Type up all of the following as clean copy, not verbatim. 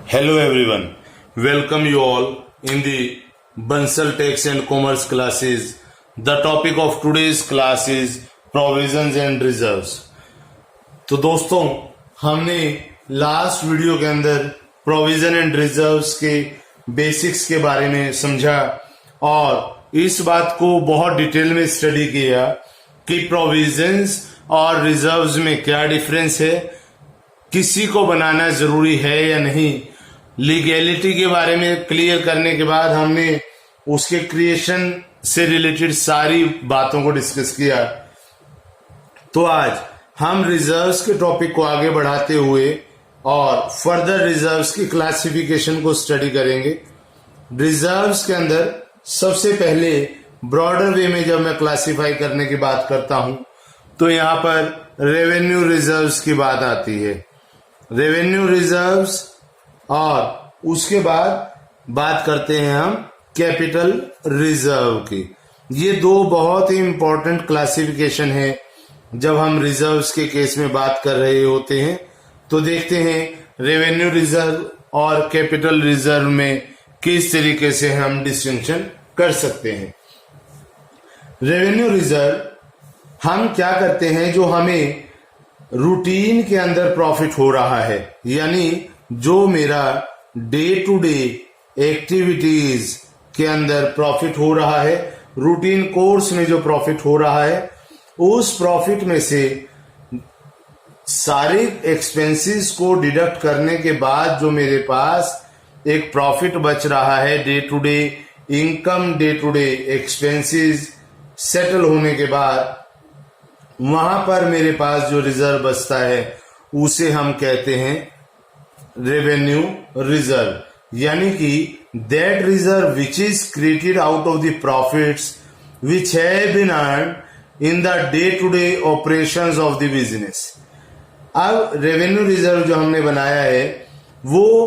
Hello everyone, welcome you all in the Bansal Tax and Commerce classes. The topic of today's class is Provisions and Reserves. तो दोस्तों हमने last video के अंदर provision and reserves के basics के बारे में समझा और इस बात को बहुत डिटेल में स्टडी किया कि प्रोविजंस और रिजर्व्स में क्या डिफरेंस है, किसी को बनाना जरूरी है या नहीं। लीगैलिटी के बारे में क्लियर करने के बाद हमने उसके क्रिएशन से रिलेटेड सारी बातों को डिस्कस किया। तो आज हम रिजर्व्स के टॉपिक को आगे बढ़ाते हुए और फर्दर रिजर्व्स की क्लासिफिकेशन को स्टडी करेंगे। रिजर्व्स के अंदर सबसे पहले ब्रॉडर वे में जब मैं क्लासिफाई करने की बात करता हूं तो यहां पर रेवेन्यू रिजर्व्स की बात आती है। रेवेन्यू रिजर्व्स और उसके बाद बात करते हैं हम कैपिटल रिजर्व की। ये दो बहुत ही इंपॉर्टेंट क्लासिफिकेशन है जब हम रिजर्व्स के केस में बात कर रहे होते हैं। तो देखते हैं रेवेन्यू रिजर्व और कैपिटल रिजर्व में किस तरीके से हम डिस्टिंक्शन कर सकते हैं। रेवेन्यू रिजर्व हम क्या करते हैं, जो हमें रूटीन के अंदर प्रॉफिट हो रहा है, यानी जो मेरा डे टू डे एक्टिविटीज के अंदर प्रॉफिट हो रहा है, रूटीन कोर्स में जो प्रॉफिट हो रहा है, उस प्रॉफिट में से सारे एक्सपेंसेस को डिडक्ट करने के बाद जो मेरे पास एक प्रॉफिट बच रहा है, day to day income, day to day expenses settle होने के बाद वहां पर मेरे पास जो रिजर्व बचता है उसे हम कहते हैं रेवेन्यू रिजर्व, यानी कि that reserve which is created out of the profits which have been earned in the day to day operations of the business. अब रेवेन्यू रिजर्व जो हमने बनाया है वो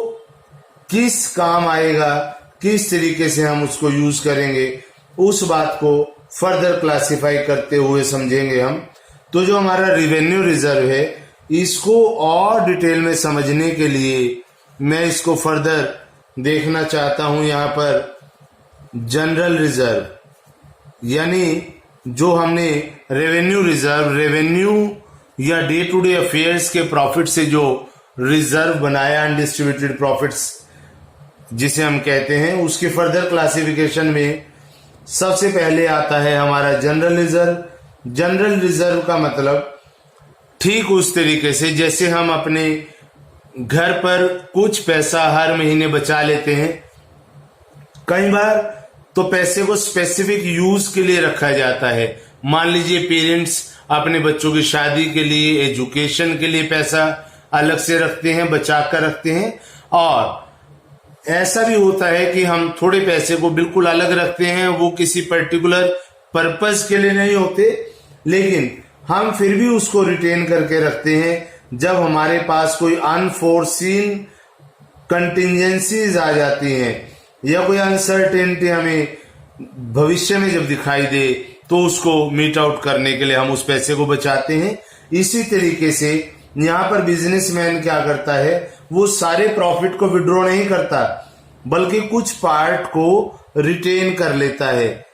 किस काम आएगा, किस तरीके से हम उसको यूज करेंगे, उस बात को फर्दर क्लासिफाई करते हुए समझेंगे हम। तो जो हमारा रेवेन्यू रिजर्व है, इसको और डिटेल में समझने के लिए मैं इसको फर्दर देखना चाहता हूं। यहां पर जनरल रिजर्व, यानी जो हमने रेवेन्यू रिजर्व, रेवेन्यू या डे टू डे अफेयर्स के प्रॉफिट से जो रिजर्व बनाया, अनडिस्ट्रीब्यूटेड प्रॉफिट्स जिसे हम कहते हैं, उसकी फर्दर क्लासिफिकेशन में सबसे पहले आता है हमारा जनरल रिजर्व। जनरल रिजर्व का मतलब ठीक उस तरीके से जैसे हम अपने घर पर कुछ पैसा हर महीने बचा लेते हैं। कई बार तो पैसे को स्पेसिफिक यूज के लिए रखा जाता है। मान लीजिए पेरेंट्स अपने बच्चों की शादी के लिए, एजुकेशन के लिए पैसा अलग से रखते हैं, बचा कर रखते हैं। और ऐसा भी होता है कि हम थोड़े पैसे को बिल्कुल अलग रखते हैं, वो किसी पर्टिकुलर पर्पस के लिए नहीं होते, लेकिन हम फिर भी उसको रिटेन करके रखते हैं जब हमारे पास कोई अनफोर्सीन कंटिजेंसीज आ जाती हैं या कोई अनसर्टेनिटी हमें भविष्य में जब दिखाई दे तो उसको मीट आउट करने के लिए हम उस पैसे को बचाते हैं। इसी तरीके से यहाँ पर बिजनेसमैन क्या करता है, वो सारे प्रॉफिट को विड्रॉ नहीं करता बल्कि कुछ पार्ट को रिटेन कर लेता है।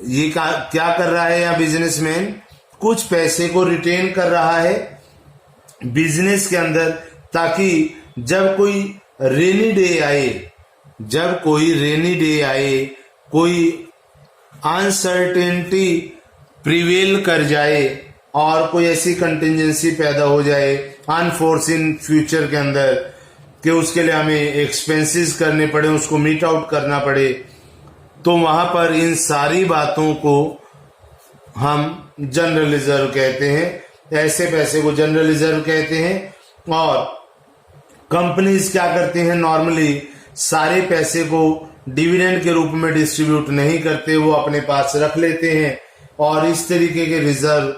ये क्या कर रहा है यहाँ बिजनेसमैन, कुछ पैसे को रिटेन कर रहा है बिजनेस के अंदर, ताकि जब कोई रेनी डे आए, कोई अनसर्टेनिटी प्रिवेल कर जाए और कोई ऐसी कंटिजेंसी पैदा हो जाए अनफोर्सिन फ्यूचर के अंदर कि उसके लिए हमें एक्सपेंसेस करने पड़े, उसको मीट आउट करना पड़े, तो वहां पर इन सारी बातों को हम जनरल रिजर्व कहते हैं। ऐसे पैसे को जनरल रिजर्व कहते हैं। और कंपनीज क्या करते हैं, नॉर्मली सारे पैसे को डिविडेंड के रूप में डिस्ट्रीब्यूट नहीं करते, वो अपने पास रख लेते हैं और इस तरीके के रिजर्व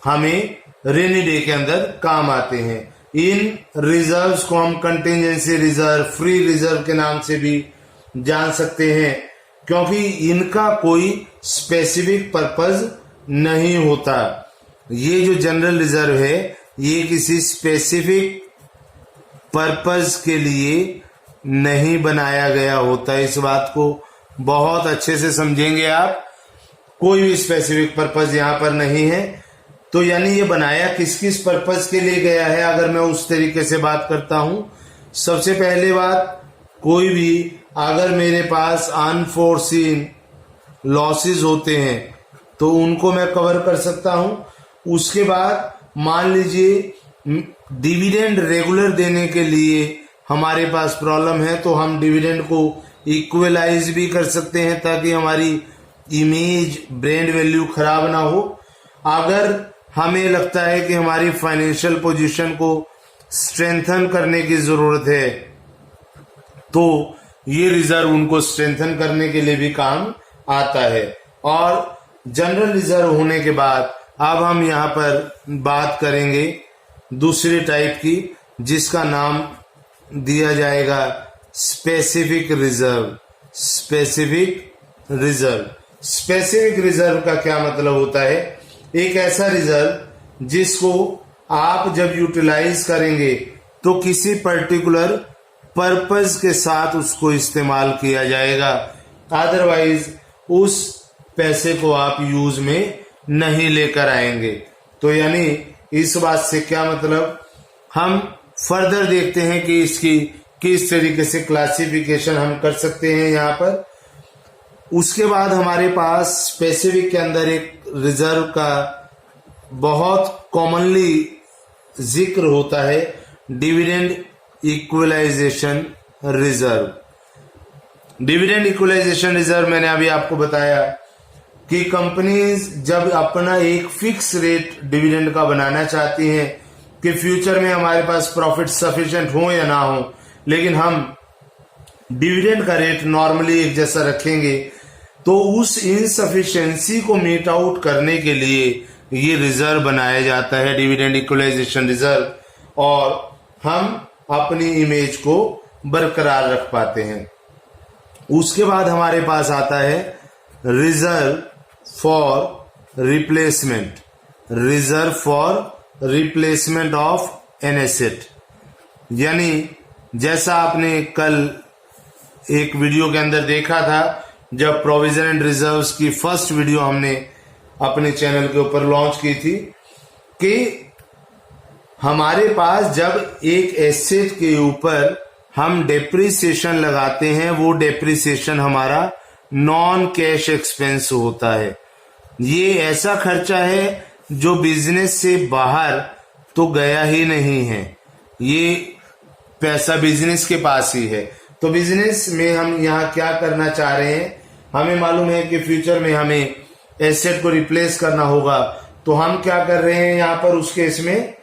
हमें रेनी डे के अंदर काम आते हैं। इन रिजर्व्स को हम कंटिजेंसी रिजर्व, फ्री रिजर्व के नाम से भी जान सकते हैं, क्योंकि इनका कोई स्पेसिफिक पर्पस नहीं होता। ये जो जनरल रिजर्व है ये किसी स्पेसिफिक पर्पस के लिए नहीं बनाया गया होता। इस बात को बहुत अच्छे से समझेंगे आप। कोई भी स्पेसिफिक पर्पस यहाँ पर नहीं है। तो यानी ये बनाया किस किस पर्पस के लिए गया है, अगर मैं उस तरीके से बात करता हूं। सबसे पहले बात, कोई भी अगर मेरे पास अनफोर्सीन लॉसेस होते हैं तो उनको मैं कवर कर सकता हूं। उसके बाद मान लीजिए डिविडेंड रेगुलर देने के लिए हमारे पास प्रॉब्लम है, तो हम डिविडेंड को इक्वलाइज भी कर सकते हैं ताकि हमारी इमेज ब्रांड वैल्यू खराब ना हो। अगर हमें लगता है कि हमारी फाइनेंशियल पोजीशन को स्ट्रेंथन करने की जरूरत है तो ये रिजर्व उनको स्ट्रेंथन करने के लिए भी काम आता है। और जनरल रिजर्व होने के बाद अब हम यहाँ पर बात करेंगे दूसरे टाइप की, जिसका नाम दिया जाएगा specific reserve. Specific reserve, specific reserve का क्या मतलब होता है? एक ऐसा रिजर्व जिसको आप जब यूटिलाइज करेंगे तो किसी पर्टिकुलर पर्पस के साथ उसको इस्तेमाल किया जाएगा, अदरवाइज उस पैसे को आप यूज में नहीं लेकर आएंगे। तो यानी इस बात से क्या मतलब, हम फर्दर देखते हैं कि इसकी किस तरीके से क्लासिफिकेशन हम कर सकते हैं यहाँ पर। उसके बाद हमारे पास स्पेसिफिक के अंदर एक रिजर्व का बहुत कॉमनली जिक्र होता है, dividend equalisation reserve. Dividend equalisation reserve मैंने अभी आपको बताया कि कंपनीज जब अपना एक फिक्स रेट डिविडेंड का बनाना चाहती हैं कि फ्यूचर में हमारे पास प्रॉफिट सफिशिएंट हो या ना हो, लेकिन हम डिविडेंड का रेट नॉर्मली एक जैसा रखेंगे, तो उस इनसफिशिएंसी को मीट आउट करने के लिए ये रिजर्व बनाया जाता है, डिविडेंड इक्वलाइजेशन रिजर्व, और हम अपनी इमेज को बरकरार रख पाते हैं। उसके बाद हमारे पास आता है reserve for replacement, reserve for replacement of an asset. यानी जैसा आपने कल एक वीडियो के अंदर देखा था, जब प्रोविजन एंड रिजर्व्स की फर्स्ट वीडियो हमने अपने चैनल के ऊपर लॉन्च की थी, कि हमारे पास जब एक एसेट के ऊपर हम डेप्रिसिएशन लगाते हैं, वो डेप्रिसिएशन हमारा नॉन कैश एक्सपेंस होता है। ये ऐसा खर्चा है जो बिजनेस से बाहर तो गया ही नहीं है, ये पैसा बिजनेस के पास ही है। तो बिजनेस में हम यहाँ क्या करना चाह रहे हैं, हमें मालूम है कि फ्यूचर में हमें एसेट को रिप्लेस करना होगा, तो हम क्या कर रहे हैं यहाँ पर, उस केस में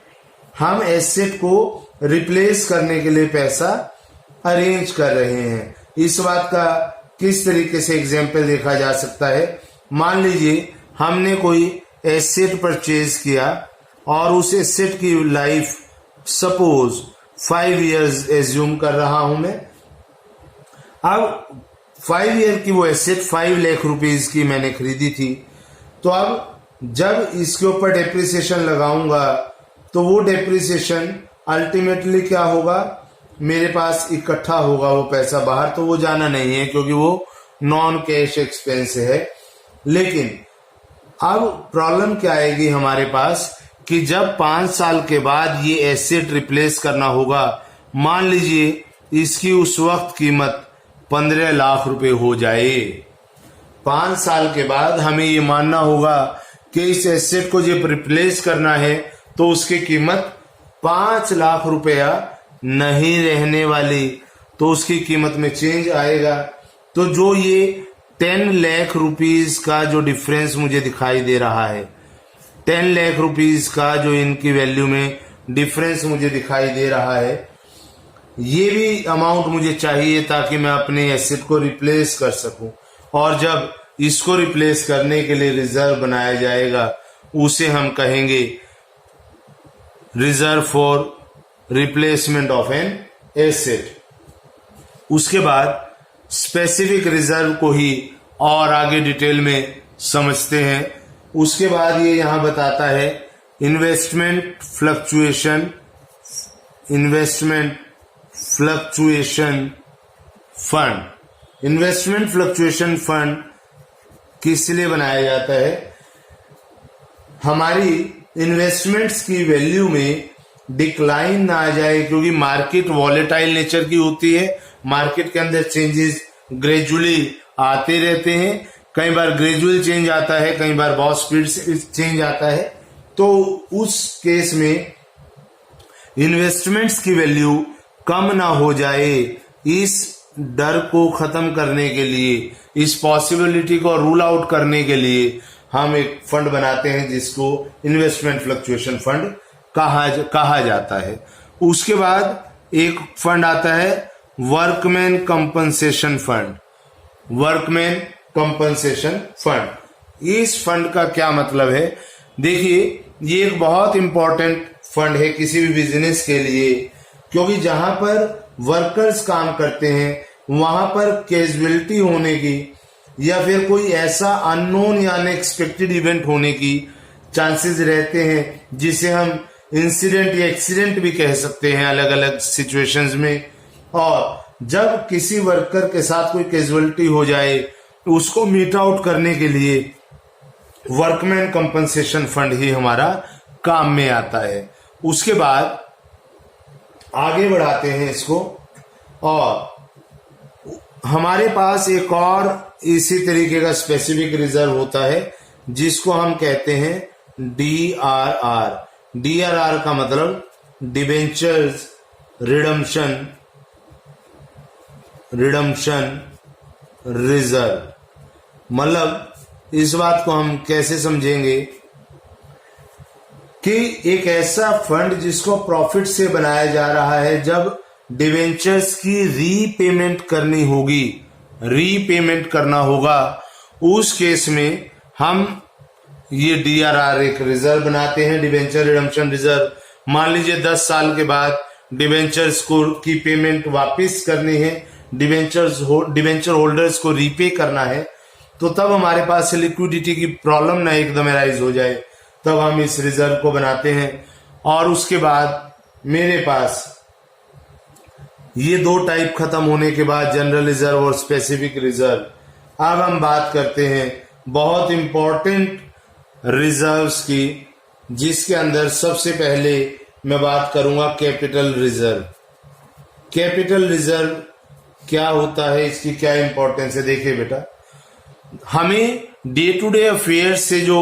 हम एसेट को रिप्लेस करने के लिए पैसा अरेंज कर रहे हैं। इस बात का किस तरीके से एग्जाम्पल देखा जा सकता है, मान लीजिए हमने कोई एसेट परचेज किया और उस एसेट की लाइफ सपोज 5 इयर्स एज्यूम कर रहा हूं मैं। अब 5 ईयर की वो एसेट 5 लाख रुपीज की मैंने खरीदी थी, तो अब जब इसके ऊपर डेप्रिसिएशन लगाऊंगा तो वो डेप्रिसिएशन अल्टीमेटली क्या होगा, मेरे पास इकट्ठा होगा वो पैसा, बाहर तो वो जाना नहीं है क्योंकि वो नॉन कैश एक्सपेंस है। लेकिन अब प्रॉब्लम क्या आएगी हमारे पास कि जब 5 साल के बाद ये एसेट रिप्लेस करना होगा, मान लीजिए इसकी उस वक्त कीमत 15 लाख रुपए हो जाए, 5 साल के बाद हमें ये मानना होगा कि इस एसेट को जब रिप्लेस करना है तो उसकी कीमत 5 लाख रुपया नहीं रहने वाली, तो उसकी कीमत में चेंज आएगा। तो जो ये 10 लाख रुपीज का जो डिफरेंस मुझे दिखाई दे रहा है, 10 लाख रुपीज का जो इनकी वैल्यू में डिफरेंस मुझे दिखाई दे रहा है, ये भी अमाउंट मुझे चाहिए ताकि मैं अपने एसेट को रिप्लेस कर सकूं। और जब इसको रिप्लेस करने के लिए रिजर्व बनाया जाएगा, उसे हम कहेंगे reserve for replacement of an asset. उसके बाद स्पेसिफिक रिजर्व को ही और आगे डिटेल में समझते हैं। उसके बाद ये यहां बताता है investment fluctuation fund. Investment fluctuation fund किस लिए बनाया जाता है? हमारी इन्वेस्टमेंट्स की वैल्यू में डिक्लाइन ना आ जाए, क्योंकि मार्केट वॉलेटाइल नेचर की होती है। मार्केट के अंदर चेंजेस ग्रेजुअली आते रहते हैं, कई बार ग्रेजुअल चेंज आता है, कई बार बहुत स्पीड से चेंज आता है। तो उस केस में इन्वेस्टमेंट्स की वैल्यू कम ना हो जाए, इस डर को खत्म करने के लिए, इस पॉसिबिलिटी को रूल आउट करने के लिए हम एक फंड बनाते हैं जिसको इन्वेस्टमेंट फ्लक्चुएशन फंड कहा जाता है। उसके बाद एक फंड आता है workman compensation fund. Workman compensation fund, इस फंड का क्या मतलब है? देखिए, ये एक बहुत इंपॉर्टेंट फंड है किसी भी बिजनेस के लिए, क्योंकि जहां पर वर्कर्स काम करते हैं वहां पर कैजुअलिटी होने की या फिर कोई ऐसा अननोन या अनएक्सपेक्टेड इवेंट होने की चांसेस रहते हैं, जिसे हम इंसिडेंट या एक्सीडेंट भी कह सकते हैं अलग अलग सिचुएशंस में। और जब किसी वर्कर के साथ कोई कैजुअलिटी हो जाए, उसको मीट आउट करने के लिए वर्कमैन कंपनसेशन फंड ही हमारा काम में आता है। उसके बाद आगे बढ़ाते हैं इसको, और हमारे पास एक और इसी तरीके का स्पेसिफिक रिजर्व होता है जिसको हम कहते हैं DRR। DRR का मतलब डिबेंचर्स रिडम्पशन रिजर्व। मतलब इस बात को हम कैसे समझेंगे कि एक ऐसा फंड जिसको प्रॉफिट से बनाया जा रहा है, जब डिवेंचर्स की रीपेमेंट करनी होगी, रीपेमेंट करना होगा, उस केस में हम ये DRR एक रिजर्व बनाते हैं, डिवेंचर रिडम्पशन रिजर्व। मान लीजिए 10 साल के बाद डिवेंचर्स को की पेमेंट वापस करनी है, डिवेंचर होल्डर्स को रीपे करना है, तो तब हमारे पास लिक्विडिटी की प्रॉब्लम ना एकदम अराइज हो जाए, तब हम इस रिजर्व को बनाते हैं। और उसके बाद मेरे पास ये दो टाइप खत्म होने के बाद जनरल रिजर्व और स्पेसिफिक रिजर्व, अब हम बात करते हैं बहुत इंपॉर्टेंट रिजर्व्स की, जिसके अंदर सबसे पहले मैं बात करूंगा कैपिटल रिजर्व। कैपिटल रिजर्व क्या होता है, इसकी क्या इंपॉर्टेंस है? देखिए बेटा, हमें डे टू डे अफेयर्स से जो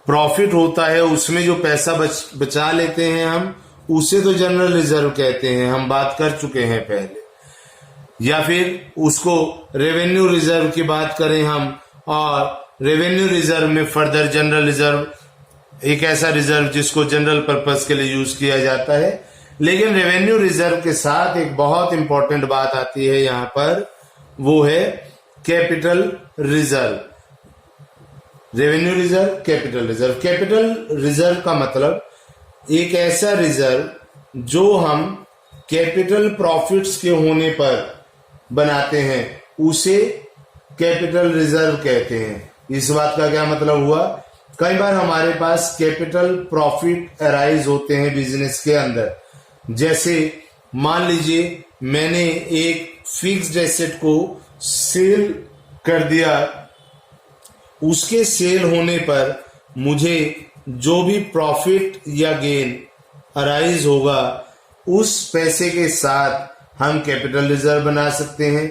प्रॉफिट होता है, उसमें जो पैसा बचा लेते हैं हम, उसे तो जनरल रिजर्व कहते हैं, हम बात कर चुके हैं पहले। या फिर उसको रेवेन्यू रिजर्व की बात करें हम, और रेवेन्यू रिजर्व में फर्दर जनरल रिजर्व एक ऐसा रिजर्व जिसको जनरल पर्पस के लिए यूज किया जाता है। लेकिन रेवेन्यू रिजर्व के साथ एक बहुत इंपॉर्टेंट बात आती है यहां पर, वो है capital reserve. Revenue reserve, capital reserve. Capital reserve का मतलब एक ऐसा रिजर्व जो हम कैपिटल प्रॉफिट्स के होने पर बनाते हैं, उसे कैपिटल रिजर्व कहते हैं। इस बात का क्या मतलब हुआ? कई बार हमारे पास कैपिटल प्रॉफिट अराइज होते हैं बिजनेस के अंदर। जैसे मान लीजिए मैंने एक फिक्स्ड एसेट को सेल कर दिया, उसके सेल होने पर मुझे जो भी प्रॉफिट या गेन अराइज होगा, उस पैसे के साथ हम कैपिटल रिजर्व बना सकते हैं।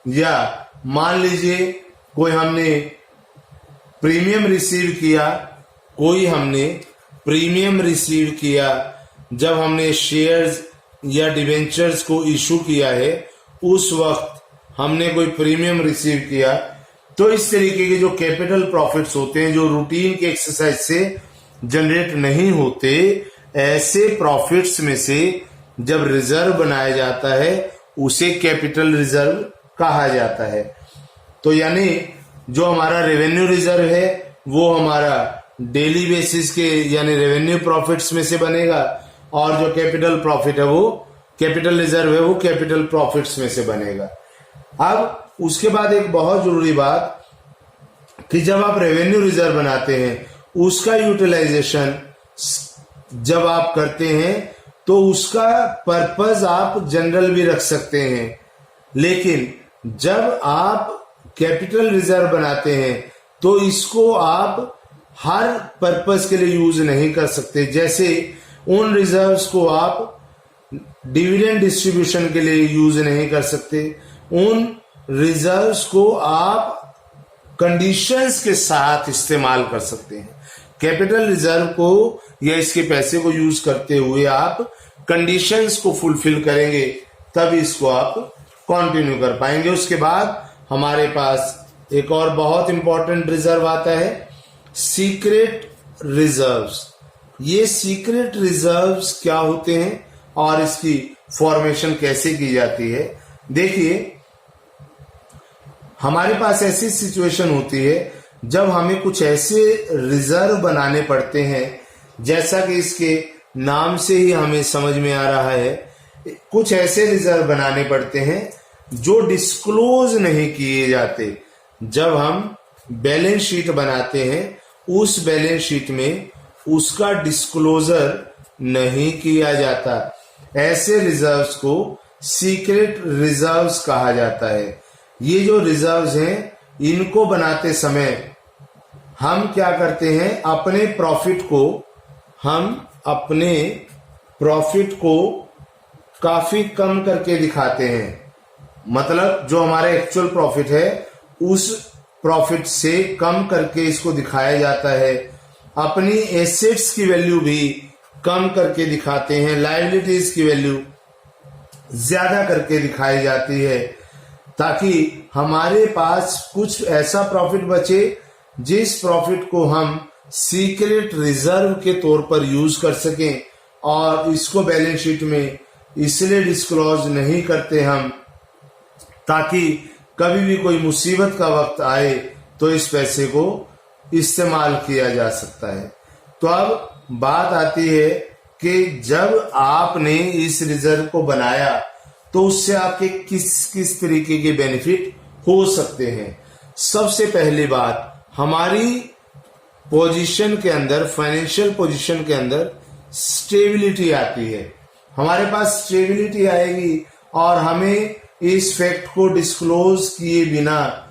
या मान लीजिए कोई हमने प्रीमियम रिसीव किया, जब हमने शेयर्स या डिवेंचर्स को इशू किया है, उस वक्त हमने कोई प्रीमियम रिसीव किया, तो इस तरीके के जो कैपिटल प्रॉफिट्स होते हैं, जो रूटीन के एक्सरसाइज से जनरेट नहीं होते, ऐसे प्रॉफिट्स में से जब रिजर्व बनाया जाता है, उसे कैपिटल रिजर्व कहा जाता है। तो यानी जो हमारा रेवेन्यू रिजर्व है वो हमारा डेली बेसिस के यानी रेवेन्यू प्रॉफिट्स में से बनेगा, और जो कैपिटल प्रॉफिट है वो कैपिटल रिजर्व है वो कैपिटल प्रॉफिट्स में से बनेगा। अब उसके बाद एक बहुत जरूरी बात कि जब आप रेवेन्यू रिजर्व बनाते हैं, उसका यूटिलाइजेशन जब आप करते हैं तो उसका पर्पस आप जनरल भी रख सकते हैं। लेकिन जब आप कैपिटल रिजर्व बनाते हैं तो इसको आप हर पर्पस के लिए यूज नहीं कर सकते। जैसे उन रिजर्व्स को आप डिविडेंड डिस्ट्रीब्यूशन के लिए यूज नहीं कर सकते, उन रिजर्व्स को आप कंडीशंस के साथ इस्तेमाल कर सकते हैं। कैपिटल रिजर्व को या इसके पैसे को यूज करते हुए आप कंडीशंस को फुलफिल करेंगे, तब इसको आप कंटिन्यू कर पाएंगे। उसके बाद हमारे पास एक और बहुत इंपॉर्टेंट रिजर्व आता है, सीक्रेट रिजर्व्स। ये सीक्रेट रिजर्व्स क्या होते हैं और इसकी फॉर्मेशन कैसे की जाती है? देखिए, हमारे पास ऐसी सिचुएशन होती है जब हमें कुछ ऐसे रिजर्व बनाने पड़ते हैं, जैसा कि इसके नाम से ही हमें समझ में आ रहा है, कुछ ऐसे रिजर्व बनाने पड़ते हैं जो डिस्क्लोज नहीं किए जाते। जब हम बैलेंस शीट बनाते हैं, उस बैलेंस शीट में उसका डिस्क्लोजर नहीं किया जाता। ऐसे रिजर्व्स को सीक्रेट रिजर्व्स कहा जाता है। ये जो रिजर्व्स हैं, इनको बनाते समय हम क्या करते हैं, अपने प्रॉफिट को काफी कम करके दिखाते हैं। मतलब जो हमारा एक्चुअल प्रॉफिट है उस प्रॉफिट से कम करके इसको दिखाया जाता है। अपनी एसेट्स की वैल्यू भी कम करके दिखाते हैं, लायबिलिटीज की वैल्यू ज्यादा करके दिखाई जाती है, ताकि हमारे पास कुछ ऐसा प्रॉफिट बचे जिस प्रॉफिट को हम सीक्रेट रिजर्व के तौर पर यूज कर सकें। और इसको बैलेंस शीट में इसलिए डिस्क्लोज नहीं करते हम, ताकि कभी भी कोई मुसीबत का वक्त आए तो इस पैसे को इस्तेमाल किया जा सकता है। तो अब बात आती है कि जब आपने इस रिजर्व को बनाया तो उससे आपके किस किस तरीके के बेनिफिट हो सकते हैं। सबसे पहली बात, हमारी पोजीशन के अंदर, फाइनेंशियल पोजीशन के अंदर स्टेबिलिटी आती है। हमारे पास स्टेबिलिटी आएगी और हमें इस फैक्ट को डिस्क्लोज किए बिना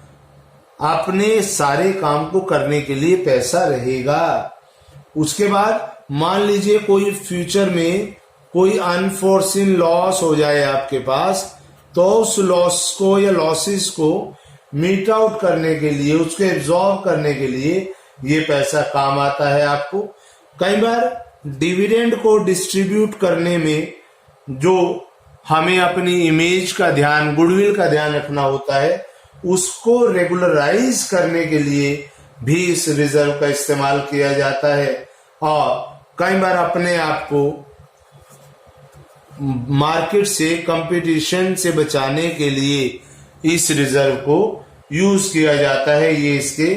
अपने सारे काम को करने के लिए पैसा रहेगा। उसके बाद मान लीजिए कोई फ्यूचर में कोई अनफोर्सिन लॉस हो जाए आपके पास, तो उस लॉस को या लॉसेस को मीट आउट करने के लिए, उसको एब्जॉर्ब करने के लिए ये पैसा काम आता है आपको। कई बार डिविडेंड को डिस्ट्रीब्यूट करने में जो हमें अपनी इमेज का ध्यान, गुडविल का ध्यान रखना होता है, उसको रेगुलराइज करने के लिए भी इस रिजर्व का इस्तेमाल किया जाता है। और कई बार अपने आप को मार्केट से, कंपटीशन से बचाने के लिए इस रिजर्व को यूज किया जाता है। ये इसके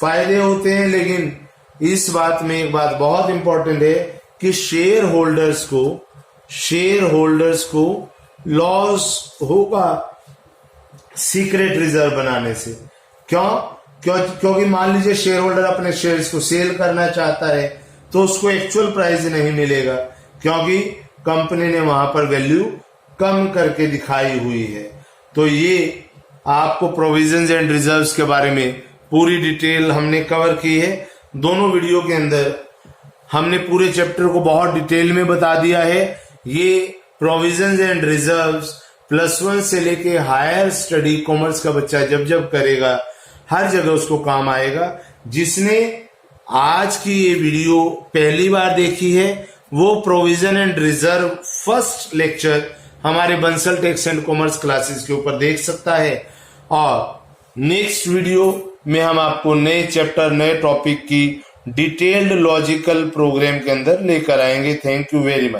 फायदे होते हैं। लेकिन इस बात में एक बात बहुत इंपॉर्टेंट है कि शेयर होल्डर्स को लॉस होगा सीक्रेट रिजर्व बनाने से। क्योंकि मान लीजिए शेयर होल्डर अपने शेयर्स को सेल करना चाहता है तो उसको एक्चुअल प्राइस नहीं मिलेगा, क्योंकि कंपनी ने वहां पर वैल्यू कम करके दिखाई हुई है। तो ये आपको प्रोविजंस एंड रिजर्व्स के बारे में पूरी डिटेल हमने कवर की है। दोनों वीडियो के अंदर हमने पूरे चैप्टर को बहुत डिटेल में बता दिया है। ये प्रोविजंस एंड रिजर्व्स +1 से लेके हायर स्टडी कॉमर्स का बच्चा जब करेगा, हर जगह उसको काम आएगा। जिसने आज की ये वीडियो पहली बार देखी है वो provision and reserve first lecture हमारे Bansal tax and commerce classes के ऊपर देख सकता है। और नेक्स्ट वीडियो में हम आपको नए चैप्टर, नए टॉपिक की डिटेल्ड लॉजिकल प्रोग्राम के अंदर लेकर आएंगे। Thank you very much.